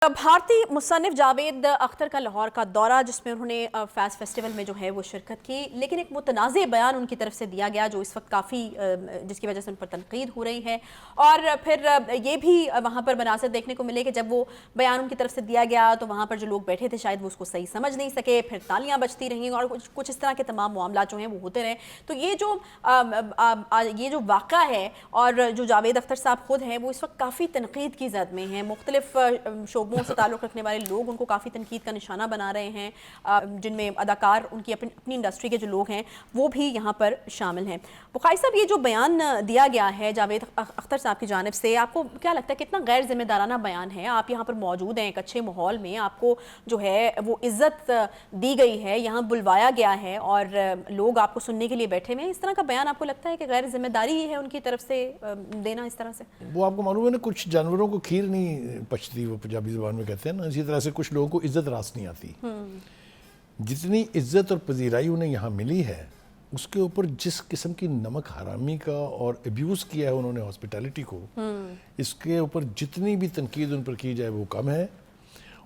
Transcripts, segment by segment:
بھارتی مصنف جاوید اختر کا لاہور کا دورہ، جس میں انہوں نے فیض فیسٹیول میں جو ہے وہ شرکت کی، لیکن ایک متنازع بیان ان کی طرف سے دیا گیا جو اس وقت کافی جس کی وجہ سے ان پر تنقید ہو رہی ہے، اور پھر یہ بھی وہاں پر مناظر دیکھنے کو ملے کہ جب وہ بیان ان کی طرف سے دیا گیا تو وہاں پر جو لوگ بیٹھے تھے شاید وہ اس کو صحیح سمجھ نہیں سکے، پھر تالیاں بجتی رہیں اور کچھ اس طرح کے تمام معاملات جو ہیں وہ ہوتے رہے۔ تو یہ جو واقعہ ہے اور جو جاوید اختر صاحب خود ہیں وہ اس وقت کافی تنقید کی زد میں ہیں، مختلف شعبوں سے تعلق رکھنے والے لوگ ان کو کافی تنقید کا نشانہ بنا رہے ہیں، جن میں اداکار ان کی اپنی انڈسٹری کے جو لوگ ہیں وہ بھی یہاں پر شامل ہیں۔ بخاری صاحب، یہ جو بیان دیا گیا ہے جاوید اختر صاحب کی جانب سے، آپ کو کیا لگتا ہے کتنا غیر ذمہ دارانہ بیان ہے؟ آپ یہاں پر موجود ہیں ایک اچھے ماحول میں، آپ کو جو ہے وہ عزت دی گئی ہے، یہاں بلوایا گیا ہے اور لوگ آپ کو سننے کے لیے بیٹھے ہوئے ہیں، اس طرح کا بیان آپ کو لگتا ہے کہ غیر ذمہ داری ہی ہے ان کی طرف سے دینا اس طرح سے؟ وہ آپ کو معلوم ہے نا، کچھ جانوروں کو کھیر نہیں پچتی، وہ پنجابی زبان میں کہتے ہیں نا، اسی طرح سے کچھ لوگوں کو عزت راس نہیں آتی۔ جتنی عزت اور پذیرائی انہیں یہاں ملی ہے، اس کے اوپر جس قسم کی نمک حرامی کا اور ابیوز کیا ہے انہوں نے ہاسپٹیلٹی کو، اس کے اوپر جتنی بھی تنقید ان پر کی جائے وہ کم ہے۔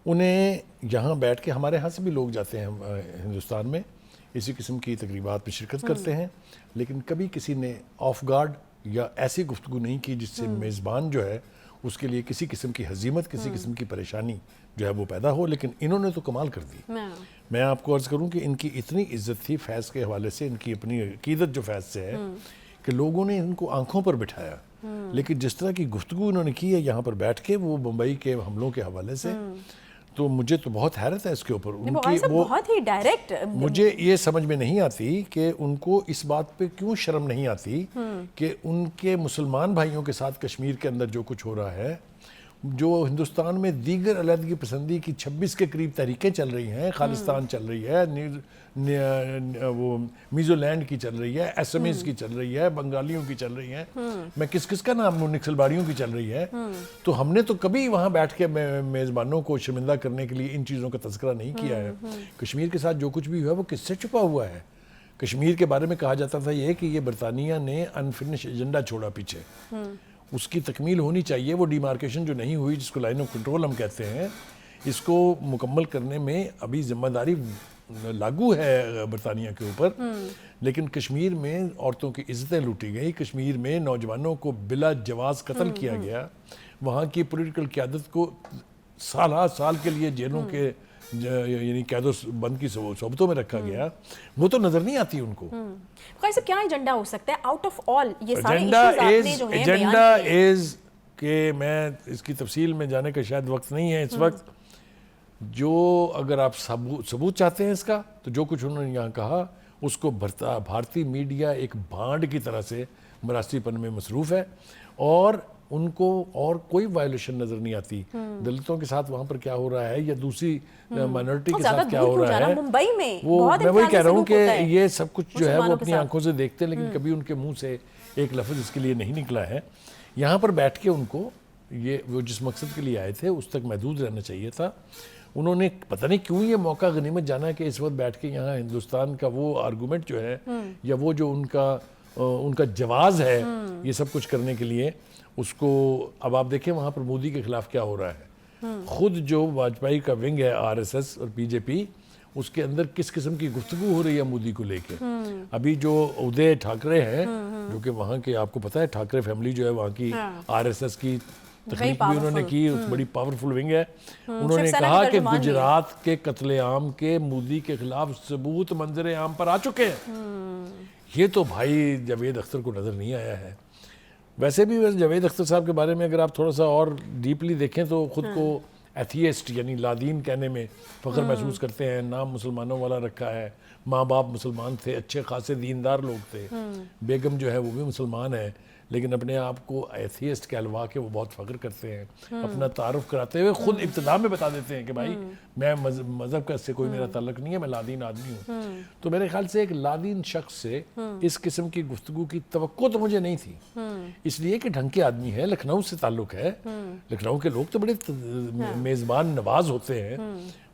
انہیں یہاں بیٹھ کے، ہمارے ہاں سے بھی لوگ جاتے ہیں ہندوستان میں، اسی قسم کی تقریبات میں شرکت کرتے ہیں، لیکن کبھی کسی نے آف گارڈ یا ایسی گفتگو نہیں کی جس سے میزبان جو ہے اس کے لیے کسی قسم کی ہزیمت، کسی قسم کی پریشانی جو ہے وہ پیدا ہو۔ لیکن انہوں نے تو کمال کر دی۔ میں آپ کو عرض کروں کہ ان کی اتنی عزت تھی فیض کے حوالے سے، ان کی اپنی عقیدت جو فیض سے ہے، کہ لوگوں نے ان کو آنکھوں پر بٹھایا، لیکن جس طرح کی گفتگو انہوں نے کی ہے یہاں پر بیٹھ کے وہ بمبئی کے حملوں کے حوالے سے، تو مجھے تو بہت حیرت ہے اس کے اوپر۔ ان کی بہت ہی ڈائریکٹ، مجھے یہ سمجھ میں نہیں آتی کہ ان کو اس بات پہ کیوں شرم نہیں آتی کہ ان کے مسلمان بھائیوں کے ساتھ کشمیر کے اندر جو کچھ ہو رہا ہے، جو ہندوستان میں دیگر علیحدگی پسندی کی 26 کے قریب تحریکیں چل رہی ہیں، خالستان چل رہی ہے، وہ میزو لینڈ کی چل رہی ہے، ایسمیز کی چل رہی ہے، بنگالیوں کی چل رہی ہے، میں کس کا نام لوں، نکسل باڑیوں کی چل رہی ہے، تو ہم نے تو کبھی وہاں بیٹھ کے میزبانوں کو شرمندہ کرنے کے لیے ان چیزوں کا تذکرہ نہیں کیا ہے۔ کشمیر کے ساتھ جو کچھ بھی ہوا ہے وہ کس سے چھپا ہوا ہے؟ کشمیر کے بارے میں کہا جاتا تھا یہ کہ یہ برطانیہ نے انفنش ایجنڈا چھوڑا پیچھے، اس کی تکمیل ہونی چاہیے، وہ ڈیمارکیشن جو نہیں ہوئی، جس کو لائن آف کنٹرول ہم کہتے ہیں، اس کو مکمل کرنے میں ابھی ذمہ داری لاگو ہے برطانیہ کے اوپر۔ لیکن کشمیر میں عورتوں کی عزتیں لوٹی گئی، کشمیر میں نوجوانوں کو بلا جواز قتل کیا گیا، وہاں کی پولیٹیکل قیادت کو سال کے لیے جیلوں کے یعنی قید و بند کی صحبتوں میں رکھا گیا، وہ تو نظر نہیں آتی ان کو۔ خیر صاحب، کیا ایجنڈا ہو سکتا ہے آؤٹ آف آل یہ سارے ایجنڈا از کہ میں اس کی تفصیل میں جانے کا شاید وقت نہیں ہے اس وقت، جو اگر آپ ثبوت چاہتے ہیں اس کا، تو جو کچھ انہوں نے یہاں کہا اس کو بھارتی میڈیا ایک بھانڈ کی طرح سے مراثی پن میں مصروف ہے، اور ان کو اور کوئی وائلیشن نظر نہیں آتی۔ دلتوں کے ساتھ وہاں پر کیا ہو رہا ہے یا دوسری مائنورٹی کے ساتھ کیا ہو رہا ہے، میں وہی کہہ رہا ہوں کہ یہ سب کچھ جو ہے وہ اپنی آنکھوں سے دیکھتے ہیں، لیکن کبھی ان کے منہ سے ایک لفظ اس کے لیے نہیں نکلا ہے۔ یہاں پر بیٹھ کے ان کو یہ وہ جس مقصد کے لیے آئے تھے اس تک محدود رہنا چاہیے تھا۔ انہوں نے پتہ نہیں کیوں یہ موقع غنیمت جانا کہ اس وقت بیٹھ کے یہاں ہندوستان کا وہ آرگومنٹ جو ہے یا وہ جو ان کا جواز ہے یہ سب کچھ کرنے کے لیے، اس کو اب آپ دیکھیں وہاں پر مودی کے خلاف کیا ہو رہا ہے۔ خود جو واجپئی کا ونگ ہے RSS اور BJP، اس کے اندر کس قسم کی گفتگو ہو رہی ہے مودی کو لے کے۔ ابھی جو ادے ٹھاکرے ہیں جو کہ وہاں کے، آپ کو پتہ ہے ٹھاکرے فیملی جو ہے وہاں کی RSS کی تخلیق بھی انہوں نے کی، بڑی پاورفل ونگ ہے۔ انہوں نے کہا کہ گجرات کے قتل عام کے مودی کے خلاف ثبوت منظر عام پر آ چکے ہیں۔ یہ تو بھائی جاوید اختر کو نظر نہیں آیا ہے۔ ویسے بھی جاوید اختر صاحب کے بارے میں اگر آپ تھوڑا سا اور ڈیپلی دیکھیں تو خود کو ایتھیسٹ یعنی لادین کہنے میں فخر محسوس کرتے ہیں، نام مسلمانوں والا رکھا ہے، ماں باپ مسلمان تھے، اچھے خاصے دیندار لوگ تھے، بیگم جو ہے وہ بھی مسلمان ہے، لیکن اپنے آپ کو ایتھیسٹ کہلوا کے وہ بہت فخر کرتے ہیں، اپنا تعارف کراتے ہوئے خود ابتدا میں بتا دیتے ہیں کہ بھائی میں مذہب کا سے کوئی میرا تعلق نہیں ہے، میں لادین آدمی ہوں۔ تو میرے خیال سے ایک لادین شخص سے اس قسم کی گفتگو کی توقع تو مجھے نہیں تھی، اس لیے کہ ڈھنگ کے آدمی ہے، لکھنؤ سے تعلق ہے، لکھنؤ کے لوگ تو بڑے میزبان نواز ہوتے ہیں،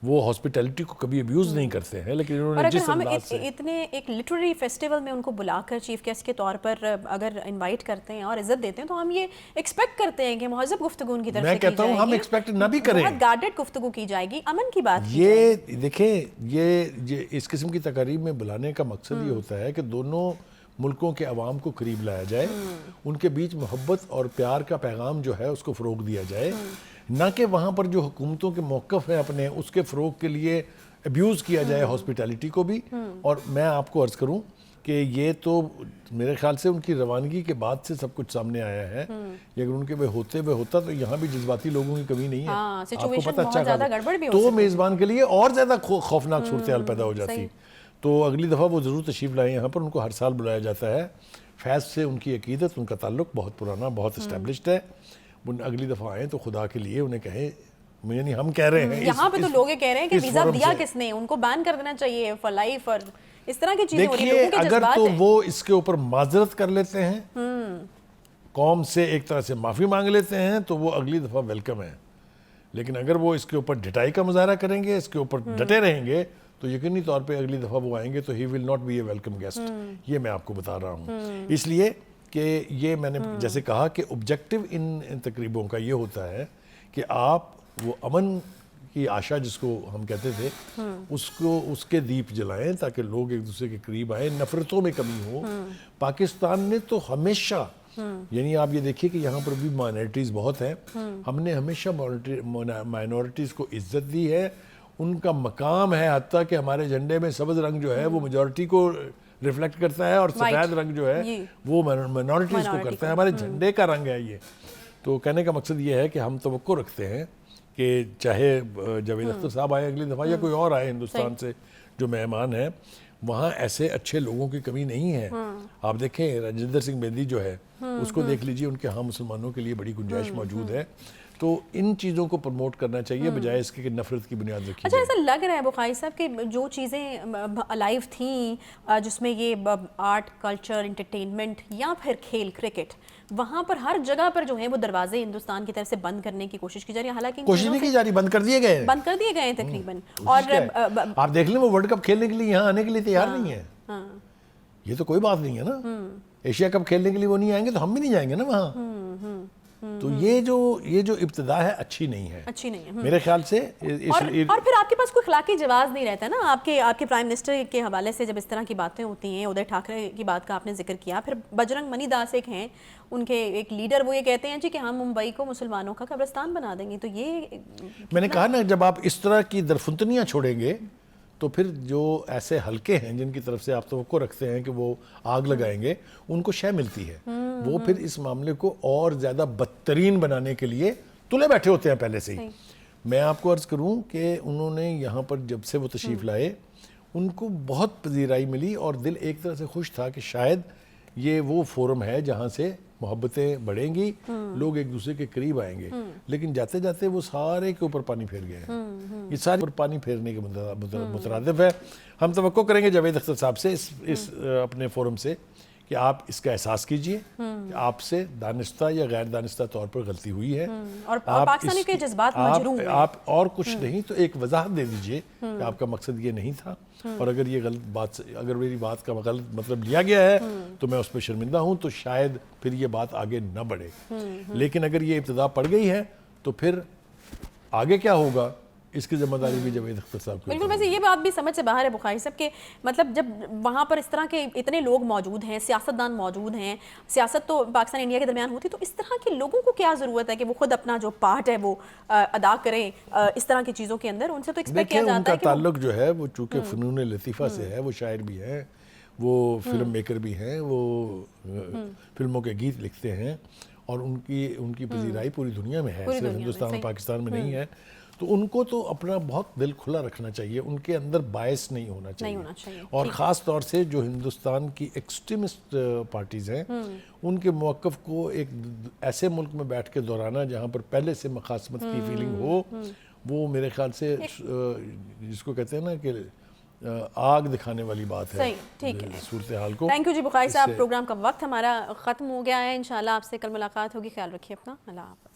وہ ہاسپٹیلٹی کو کبھی ابیوز نہیں کرتے ہیں، لیکن انہوں اور نے اگر جس ہم انداز سے اتنے ایک لٹریری فیسٹیول میں ان کو بلا کر چیف گیسٹ کے طور پر اگر انوائٹ کرتے ہیں اور عزت دیتے ہیں تو ہم یہ ایکسپیکٹ کرتے ہیں کہ مہذب گفتگو ان کی طرف سے کی جائے گی. میں کہتا ہوں ہم ایکسپیکٹ نہ بھی کریں، بہت گارڈڈ گفتگو کی جائے گی، امن کی بات کی یہ دیکھیں یہ اس قسم کی تقاریب میں بلانے کا مقصد یہ ہوتا ہے کہ دونوں ملکوں کے عوام کو قریب لایا جائے، ان کے بیچ محبت اور پیار کا پیغام جو ہے اس کو فروغ دیا جائے، نہ کہ وہاں پر جو حکومتوں کے موقف ہیں اپنے اس کے فروغ کے لیے ابیوز کیا جائے ہاسپٹیلٹی کو بھی. اور میں آپ کو عرض کروں کہ یہ تو میرے خیال سے ان کی روانگی کے بعد سے سب کچھ سامنے آیا ہے. یہ اگر ان کے ہوتا تو یہاں بھی جذباتی لوگوں کی کمی نہیں ہے. آپ کو پتہ اچھا تو میزبان کے لیے اور زیادہ خوفناک صورتحال پیدا ہو جاتی. تو اگلی دفعہ وہ ضرور تشریف لائیں یہاں پر. ان کو ہر سال بلایا جاتا ہے. فیض سے ان کی عقیدت، ان کا تعلق بہت پرانا، بہت اسٹیبلشڈ ہے. اگلی دفعہ آئیں تو خدا کے لیے انہیں کہیں، یعنی ہم کہہ رہے ہیں یہاں پہ تو لوگ کہہ رہے ہیں کہ ویزا دیا کس نے، ان کو بین کر دینا چاہیے فار لائف، اور اس طرح کی چیزیں ہو رہی ہیں. لوگوں کے اگر تو ہیں وہ اس کے اوپر معذرت کر لیتے ہیں، قوم سے ایک طرح سے معافی مانگ لیتے ہیں تو وہ اگلی دفعہ ویلکم ہے. لیکن اگر وہ اس کے اوپر ڈٹائی کا مظاہرہ کریں گے، اس کے اوپر ڈٹے رہیں گے، تو یقینی طور پہ اگلی دفعہ وہ آئیں گے تو he will not be a welcome guest. یہ میں آپ کو بتا رہا ہوں. اس لیے کہ یہ میں نے جیسے کہا کہ آبجیکٹو ان تقریبوں کا یہ ہوتا ہے کہ آپ وہ امن کی آشا جس کو ہم کہتے تھے اس کے دیپ جلائیں تاکہ لوگ ایک دوسرے کے قریب آئیں، نفرتوں میں کمی ہو. پاکستان نے تو ہمیشہ، یعنی آپ یہ دیکھیے کہ یہاں پر بھی مائنورٹیز بہت ہیں، ہم نے ہمیشہ مائنورٹیز کو عزت دی ہے. ان کا مقام ہے، حتیٰ کہ ہمارے جھنڈے میں سبز رنگ جو ہے وہ میجورٹی کو ریفلیکٹ کرتا ہے اور سفید رنگ جو ہے وہ مائنورٹیز کو کرتا ہے. ہمارے جھنڈے کا رنگ ہے یہ. تو کہنے کا مقصد یہ ہے کہ ہم توقع رکھتے ہیں کہ چاہے جاوید اختر صاحب آئے اگلی دفعہ یا کوئی اور آئے ہندوستان سے جو مہمان ہیں، وہاں ایسے اچھے لوگوں کی کمی نہیں ہے. آپ دیکھیں راجندر سنگھ بیندی جو ہے اس کو دیکھ لیجئے، ان کے ہاں مسلمانوں کے لیے بڑی گنجائش موجود ہے. تو ان چیزوں کو پروموٹ کرنا چاہیے بجائے اس کے کہ نفرت کی بنیاد رکھی. اچھا ایسا لگ رہا ہے بخاری صاحب کہ جو چیزیں الائیو تھیں جس میں یہ آرٹ، کلچر، انٹرٹینمنٹ یا پھر کھیل، کرکٹ، وہاں پر ہر جگہ پر جو ہے وہ دروازے ہندوستان کی طرف سے بند کرنے کی کوشش کی جا رہی ہے. حالانکہ کوشش نہیں کی جا رہی، بند کر دیے گئے ہیں تقریباً. اور آپ دیکھ لیں وہ ورلڈ کپ کھیلنے کے لیے یہاں آنے کے لیے تیار نہیں ہے. یہ تو کوئی بات نہیں ہے نا. ایشیا کپ کھیلنے کے لیے وہ نہیں آئیں گے تو ہم بھی نہیں جائیں گے نا وہاں. تو یہ جو ابتدا ہے اچھی نہیں ہے میرے خیال سے. اور پھر آپ کے پاس کوئی اخلاقی جواز نہیں رہتا نا. آپ کے پرائم منسٹر کے حوالے سے جب اس طرح کی باتیں ہوتی ہیں، ادھر ٹھاکرے کی بات کا آپ نے ذکر کیا، پھر بجرنگ منی داس ایک ہیں ان کے ایک لیڈر، وہ یہ کہتے ہیں جی کہ ہم ممبئی کو مسلمانوں کا قبرستان بنا دیں گے. تو یہ میں نے کہا نا، جب آپ اس طرح کی درفنتنیاں چھوڑیں گے تو پھر جو ایسے حلقے ہیں جن کی طرف سے آپ توقع رکھتے ہیں کہ وہ آگ لگائیں گے، ان کو شے ملتی ہے. وہ پھر اس معاملے کو اور زیادہ بدترین بنانے کے لیے تلے بیٹھے ہوتے ہیں پہلے سے ہی. میں آپ کو عرض کروں کہ انہوں نے یہاں پر جب سے وہ تشریف لائے ان کو بہت پذیرائی ملی اور دل ایک طرح سے خوش تھا کہ شاید یہ وہ فورم ہے جہاں سے محبتیں بڑھیں گی، لوگ ایک دوسرے کے قریب آئیں گے. لیکن جاتے جاتے وہ سارے کے اوپر پانی پھیر گئے ہیں. یہ سارے اوپر پانی پھیرنے کے مترادف ہے. ہم توقع کریں گے جاوید اختر صاحب سے اس اپنے فورم سے کہ آپ اس کا احساس کیجئے کہ آپ سے دانستہ یا غیر دانستہ طور پر غلطی ہوئی ہے، اور پاکستانی کے جذبات مجروح ہیں. آپ اور کچھ نہیں تو ایک وضاحت دے دیجئے کہ آپ کا مقصد یہ نہیں تھا، اور اگر یہ غلط بات، اگر میری بات کا غلط مطلب لیا گیا ہے تو میں اس پہ شرمندہ ہوں. تو شاید پھر یہ بات آگے نہ بڑھے. لیکن اگر یہ ابتدا پڑ گئی ہے تو پھر آگے کیا ہوگا اس کی ذمہ داری بھی جاوید اختر صاحب کی. بالکل. ویسے یہ بات بھی سمجھ سے باہر ہے بخاری صاحب کہ مطلب جب وہاں پر اس طرح کے اتنے لوگ موجود ہیں، سیاستدان موجود ہیں، سیاست تو پاکستان انڈیا کے درمیان ہوتی، تو اس طرح کے لوگوں کو کیا ضرورت ہے کہ وہ خود اپنا جو پارٹ ہے وہ ادا کریں اس طرح کی چیزوں کے اندر؟ ان سے تو ایکسپیکٹ کیا جاتا ہے ان کا تعلق جو ہے وہ چونکہ فنون لطیفہ سے ہے، وہ شاعر بھی ہیں، وہ فلم میکر بھی ہیں، وہ فلموں کے گیت لکھتے ہیں، اور ان کی پذیرائی پوری دنیا میں ہے، صرف ہندوستان اور پاکستان میں نہیں ہے. تو ان کو تو اپنا بہت دل کھلا رکھنا چاہیے، ان کے اندر باعث نہیں ہونا چاہیے. اور خاص طور سے جو ہندوستان کی ایکسٹریمسٹ پارٹیز ہیں ان کے موقف کو ایک ایسے ملک میں بیٹھ کے دہرانا جہاں پر پہلے سے مخاصمت کی فیلنگ ہو، وہ میرے خیال سے جس کو کہتے ہیں نا کہ آگ دکھانے والی بات ہے صورتحال کو. تھینک یو جی بخاری صاحب. پروگرام کا وقت ہمارا ختم ہو گیا ہے. انشاءاللہ آپ سے کل ملاقات ہوگی. خیال رکھیے اپنا. اللہ حافظ.